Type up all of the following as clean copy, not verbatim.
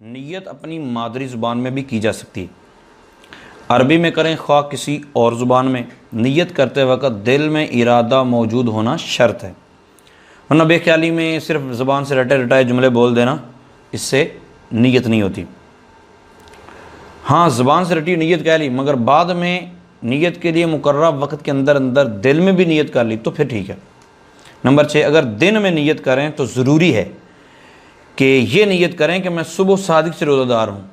नीयत अपनी मादरी ज़ुबान में भी की जा सकती है। अरबी में करें ख्वाह किसी और ज़ुबान में, नीयत करते वक्त दिल में इरादा मौजूद होना शर्त है, वरना बेख्याली में सिर्फ ज़ुबान से रटे रटाए जुमले बोल देना, इससे नीयत नहीं होती। हाँ, ज़ुबान से रटी नीयत कह ली मगर बाद में नीयत के लिए मुकर्रर वक्त के अंदर अंदर दिल में भी नीयत कर ली तो फिर ठीक है। नंबर 6, अगर दिन में नीयत करें तो ज़रूरी है कि ये नीयत करें कि मैं सुबह सादिक से रोज़ादार हूँ,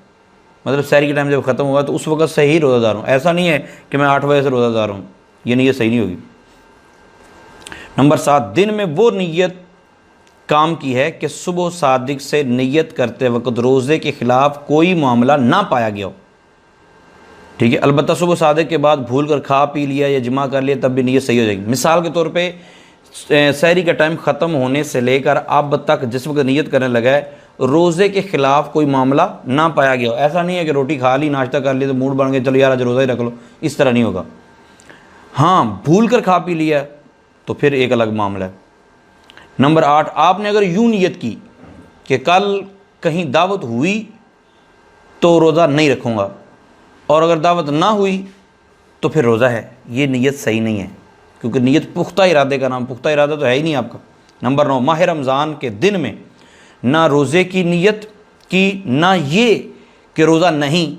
मतलब सहरी के टाइम जब ख़त्म हुआ तो उस वक्त से ही रोज़ादार हूँ। ऐसा नहीं है कि मैं 8 बजे से रोज़ादार हूँ, ये नीयत सही नहीं होगी। नंबर 7, दिन में वो नीयत काम की है कि सुबह सादिक से नीयत करते वक्त रोज़े के ख़िलाफ़ कोई मामला ना पाया गया हो, ठीक है। अलबत्ता सुबह सादिक के बाद भूल कर खा पी लिया या जमा कर लिया तब भी नीयत सही हो जाएगी। मिसाल के तौर पे सहरी का टाइम ख़त्म होने से लेकर अब तक जिस वक्त नीयत करने लगा है रोज़े के ख़िलाफ़ कोई मामला ना पाया गया हो। ऐसा नहीं है कि रोटी खा ली, नाश्ता कर लिया तो मूड बन गया चलो यार आज रोज़ा ही रख लो, इस तरह नहीं होगा। हाँ, भूल कर खा पी लिया तो फिर एक अलग मामला है। नंबर 8, आपने अगर यूँ नीयत की कि कल कहीं दावत हुई तो रोज़ा नहीं रखूँगा और अगर दावत ना हुई तो फिर रोज़ा है, ये नीयत सही नहीं है, क्योंकि नीयत पुख्ता इरादे का नाम, पुख्ता इरादा तो है ही नहीं आपका। नंबर 9, माह रमज़ान के दिन में ना रोज़े की नीयत की, ना ये कि रोज़ा नहीं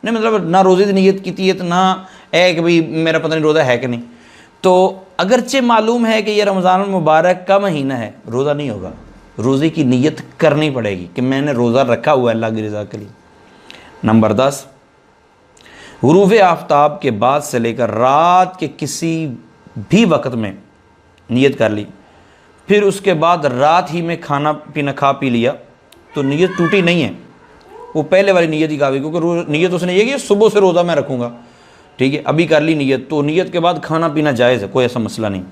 मतलब ना रोज़े की नीयत की थी तो ना है कि भाई मेरा पता नहीं रोज़ा है कि नहीं। तो अगरचे मालूम है कि ये रमज़ान मुबारक का महीना है, रोज़ा नहीं होगा, रोज़े की नीयत करनी पड़ेगी कि मैंने रोज़ा रखा हुआ है अल्लाह की रज़ा के लिए। नंबर 10, गुरूब आफ्ताब के बाद से लेकर रात के किसी भी वक्त में नीयत कर ली, फिर उसके बाद रात ही में खाना पीना खा पी लिया तो नीयत टूटी नहीं है, वो पहले वाली नीयत ही काफ़ी, क्योंकि नीयत उसने ये कि सुबह से रोज़ा मैं रखूँगा, ठीक है। अभी कर ली नीयत तो नीयत के बाद खाना पीना जायज़ है, कोई ऐसा मसला नहीं।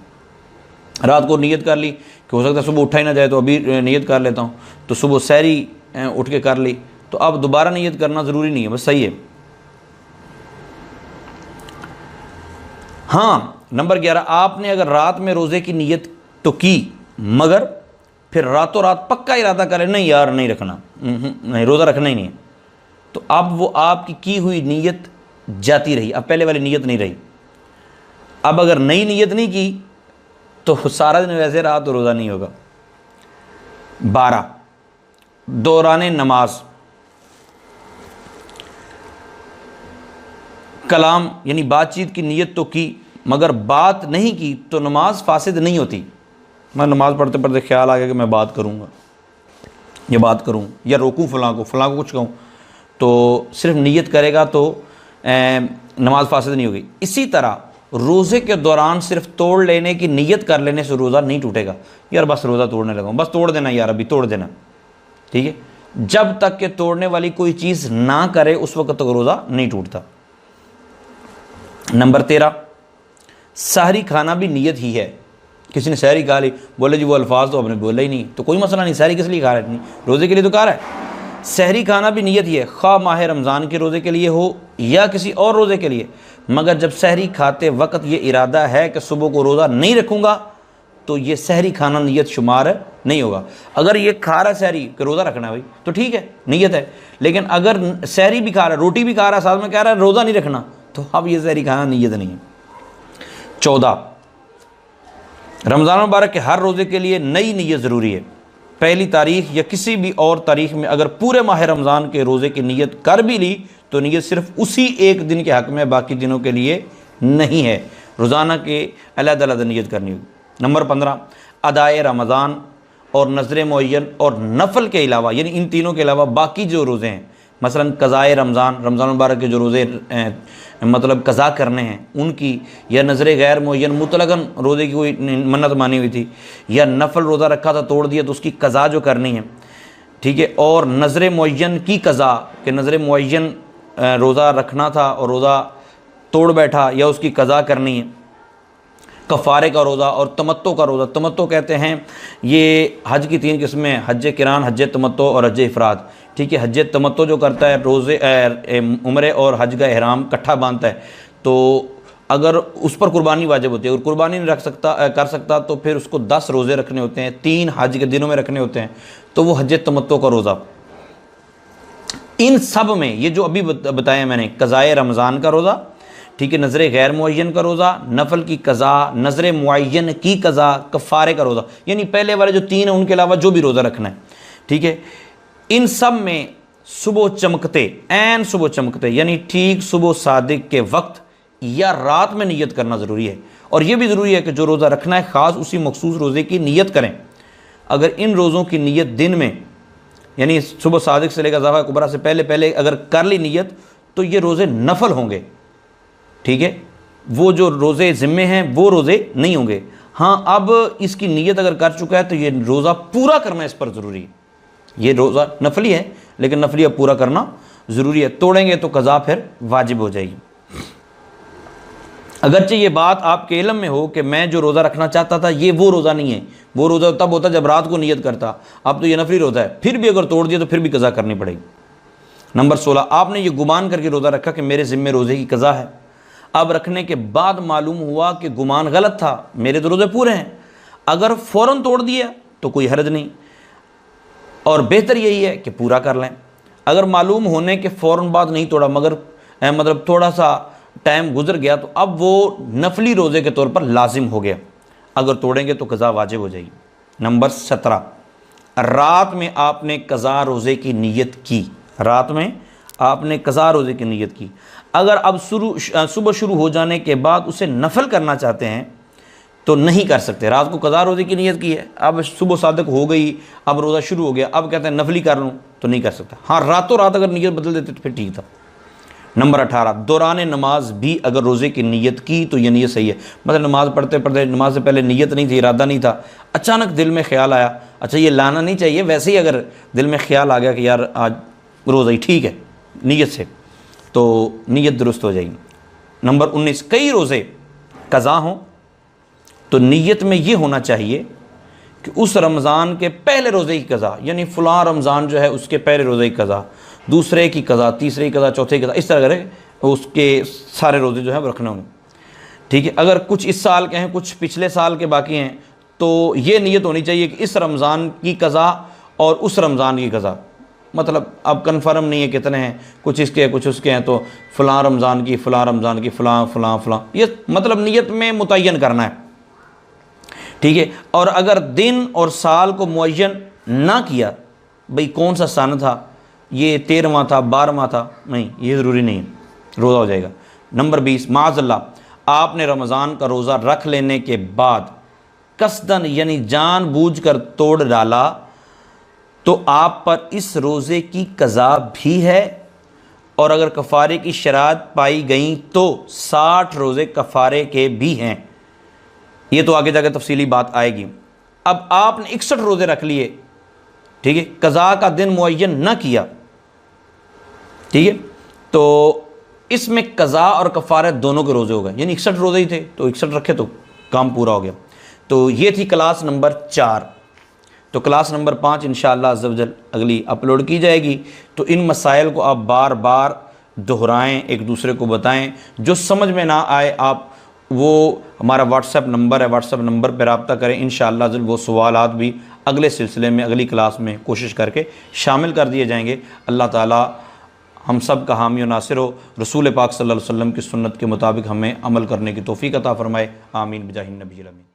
रात को नीयत कर ली कि हो सकता है सुबह उठा ही ना जाए तो अभी नीयत कर लेता हूँ, तो सुबह सहरी उठ के कर ली तो अब दोबारा नीयत करना ज़रूरी नहीं है, बस सही है। हाँ, नंबर 11, आपने अगर रात में रोज़े की नीयत तो की मगर फिर रातों रात पक्का इरादा करें नहीं यार नहीं रखना, नहीं रोज़ा रखना ही नहीं है, तो अब वो आपकी की हुई नीयत जाती रही, अब पहले वाली नीयत नहीं रही। अब अगर नई नीयत नहीं की तो सारा दिन वैसे रहा तो रोज़ा नहीं होगा। 12, दौरान नमाज कलाम यानी बातचीत की नीयत तो की मगर बात नहीं की तो नमाज फासिद नहीं होती। मैं नमाज़ पढ़ते पढ़ते ख्याल आ गया कि मैं बात करूँगा या बात करूँ या रोकूँ फ़लाँ को कुछ कहूँ, तो सिर्फ नीयत करेगा तो नमाज फासिद नहीं होगी। इसी तरह रोज़े के दौरान सिर्फ तोड़ लेने की नीयत कर लेने से रोज़ा नहीं टूटेगा, यार बस रोज़ा तोड़ने लगा हूँ, बस तोड़ देना यार अभी तोड़ देना, ठीक है। जब तक के तोड़ने वाली कोई चीज़ ना करे उस वक्त तक रोज़ा नहीं टूटता। नंबर 13, सहरी खाना भी नीयत ही है। किसी ने सहरी खा ली, बोले जी वो अल्फाज तो आपने बोला ही नहीं, तो कोई मसला नहीं, सहरी किस लिए खा रहे हैं, रोज़े के लिए तो खा रहा है। सहरी खाना भी नीयत ही है, ख्वाह माह रमज़ान के रोज़े के लिए हो या किसी और रोज़े के लिए, मगर जब सहरी खाते वक्त ये इरादा है कि सुबह को रोज़ा नहीं रखूँगा तो ये सहरी खाना नीयत शुमार नहीं होगा। अगर ये खा रहा है सहरी कि रोज़ा रखना है भाई तो ठीक है नीयत है, लेकिन अगर सहरी भी खा रहा है रोटी भी खा रहा है साथ में कह रहा है रोज़ा नहीं रखना तो अब ये सहरी खाना नीयत नहीं है। 14, रमज़ान मुबारक के हर रोज़े के लिए नई नीयत ज़रूरी है। पहली तारीख़ या किसी भी और तारीख़ में अगर पूरे माह रमज़ान के रोज़े की नीयत कर भी ली तो नीयत सिर्फ उसी एक दिन के हक़ में, बाकी दिनों के लिए नहीं है, रोज़ाना के अलग-अलग नीयत करनी होगी। नंबर 15, अदाए रमज़ान और नज़र मुअय्यन और नफल के अलावा यानी इन तीनों के अलावा बाकी जो रोज़े हैं, मसलन कज़ाए रमज़ान मुबारक के जो रोज़े मतलब कज़ा करने हैं उनकी, या नज़र गैर मुअय्यन मुतलकन रोज़े की कोई मन्नत मानी हुई थी या नफल रोज़ा रखा था तोड़ दिया तो उसकी कज़ा जो करनी है, ठीक है। और नज़र मुअय्यन की कज़ा कि नज़र मुअय्यन रोज़ा रखना था और रोज़ा तोड़ बैठा या उसकी कज़ा करनी है। कफ़ारे का रोज़ा और तमत्तो का रोज़ा, तमत्तो कहते हैं ये हज की 3 किस्में, हज किरान, हज तमत्तो और हज इफ़राद, ठीक है। हज तमत्तो जो करता है रोज़े उम्रे और हज का एहराम इकट्ठा बांधता है, तो अगर उस पर कुर्बानी वाजिब होती है, अगर कुर्बानी नहीं कर सकता तो फिर उसको 10 रोज़े रखने होते हैं, 3 हज के दिनों में रखने होते हैं, तो वो हज तमत्तो का रोज़ा इन सब में ये जो अभी बताया मैंने, कज़ाए रमज़ान का रोज़ा, ठीक है, नज़र गैर मुअय्यन का रोज़ा, नफल की कज़ा, नज़र मुअय्यन की कज़ा, कफ़ारे का रोज़ा, यानी पहले वाले जो 3 हैं उनके अलावा जो भी रोज़ा रखना है, ठीक है, इन सब में सुबह चमकते, ऐन सुबह चमकते यानी ठीक सुबह सादिक के वक्त या रात में नियत करना ज़रूरी है। और यह भी ज़रूरी है कि जो रोज़ा रखना है ख़ास उसी मखसूस रोज़े की नियत करें। अगर इन रोज़ों की नियत दिन में यानी सुबह सादिक से लेकर ज़ाफ़ा कुबरा से पहले पहले अगर कर ली नियत तो ये रोज़े नफल होंगे, ठीक है, वो जो रोज़े ज़िम्मे हैं वो रोज़े नहीं होंगे। हाँ, अब इसकी नियत अगर कर चुका है तो ये रोज़ा पूरा करना इस पर ज़रूरी है। ये रोज़ा नफली है लेकिन नफली अब पूरा करना ज़रूरी है, तोड़ेंगे तो कज़ा फिर वाजिब हो जाएगी। अगरचे ये बात आपके इल्म में हो कि मैं जो रोज़ा रखना चाहता था ये वो रोज़ा नहीं है, वो रोज़ा तब होता जब रात को नियत करता, अब तो ये नफली रोज़ा है, फिर भी अगर तोड़ दिया तो फिर भी कज़ा करनी पड़ेगी। नंबर 16, आपने ये गुमान करके रोज़ा रखा कि मेरे ज़िम्मे रोज़े की कज़ा है। अब रखने के बाद मालूम हुआ कि गुमान गलत था, मेरे तो रोज़े पूरे हैं। अगर फ़ौरन तोड़ दिया तो कोई हर्ज नहीं और बेहतर यही है कि पूरा कर लें। अगर मालूम होने के फ़ौरन बाद नहीं तोड़ा मगर मतलब थोड़ा सा टाइम गुजर गया तो अब वो नफली रोज़े के तौर पर लाजिम हो गया, अगर तोड़ेंगे तो कज़ा वाजिब हो जाएगी। नंबर 17, रात में आपने कज़ा रोज़े की नियत की, रात में आपने कज़ा रोज़े की नियत की। अगर अब सुबह शुरू हो जाने के बाद उसे नफल करना चाहते हैं तो नहीं कर सकते। रात को कज़ा रोज़े की नियत की है, अब सुबह सादिक हो गई, अब रोज़ा शुरू हो गया, अब कहते हैं नफली कर लूँ तो नहीं कर सकता। हाँ, रातों रात अगर नियत बदल देते तो फिर ठीक था। नंबर 18, दौरान नमाज भी अगर रोज़े की नियत की तो ये नियत सही है। मतलब नमाज़ पढ़ते पढ़ते, नमाज से पहले नियत नहीं थी, इरादा नहीं था, अचानक दिल में ख्याल आया, अच्छा ये लाना नहीं चाहिए, वैसे ही अगर दिल में ख्याल आ गया कि यार आज रोज़ा ही ठीक है नियत से, तो नियत दुरुस्त हो जाएगी। नंबर 19, कई रोज़े कज़ा हों तो नियत में ये होना चाहिए कि उस रमज़ान के पहले रोज़े की कज़ा, यानी फ़लाँ रमज़ान जो है उसके पहले रोज़े की कज़ा, दूसरे की कज़ा, तीसरे की कज़ा, चौथे की कज़ा, इस तरह करें उसके सारे रोज़े जो है वो रखने होंगे, ठीक है। अगर कुछ इस साल के हैं, कुछ पिछले साल के बाकी हैं, तो ये नियत होनी चाहिए कि इस रमज़ान की कज़ा और उस रमज़ान की कज़ा, मतलब अब कन्फर्म नहीं है कितने हैं, कुछ इसके हैं कुछ उसके हैं, तो फ़लाँ रमज़ान की, फ़लाँ रमज़ान की, फ़लाँ फ़लाँ फ़लाँ, ये मतलब नियत में मुतय्यन करना है, ठीक है। और अगर दिन और साल को मुअय्यन ना किया, भाई कौन सा सन था, ये 13वां था, 12वां था, नहीं, ये ज़रूरी नहीं है, रोज़ा हो जाएगा। नंबर 20, माज़अल्लाह आपने रमज़ान का रोज़ा रख लेने के बाद कसदन यानी जानबूझकर तोड़ डाला तो आप पर इस रोज़े की कज़ा भी है, और अगर कफ़ारे की शरात पाई गई तो 60 रोज़े कफ़ारे के भी हैं। ये तो आगे जाकर तफसीली बात आएगी। अब आपने 61 रोज़े रख लिए, ठीक है, कज़ा का दिन मुअय्यन न किया, ठीक है, तो इसमें कज़ा और कफ़ारे दोनों के रोज़े हो गए, यानी 61 रोज़े ही थे तो 61 रखे तो काम पूरा हो गया। तो ये थी क्लास नंबर 4। तो क्लास नंबर 5 इंशाअल्लाह अज़्ज़ व जल अगली अपलोड की जाएगी। तो इन मसाइल को आप बार बार दोहराएं, एक दूसरे को बताएं, जो समझ में ना आए आप वो हमारा व्हाट्सएप नंबर है, व्हाट्सएप नंबर पर रब्ता करें। इंशाअल्लाह अज़्ज़ व जल वो सवालात भी अगले सिलसिले में अगली क्लास में कोशिश करके शामिल कर दिए जाएंगे। अल्लाह ताला हम सब का हामी और नासिर हो, रसूल पाक सल्लल्लाहु अलैहि वसल्लम की सुन्नत के मुताबिक हमें अमल करने की तौफीक अता फ़रमाए। आमीन बिजाहिन नबी अमीन।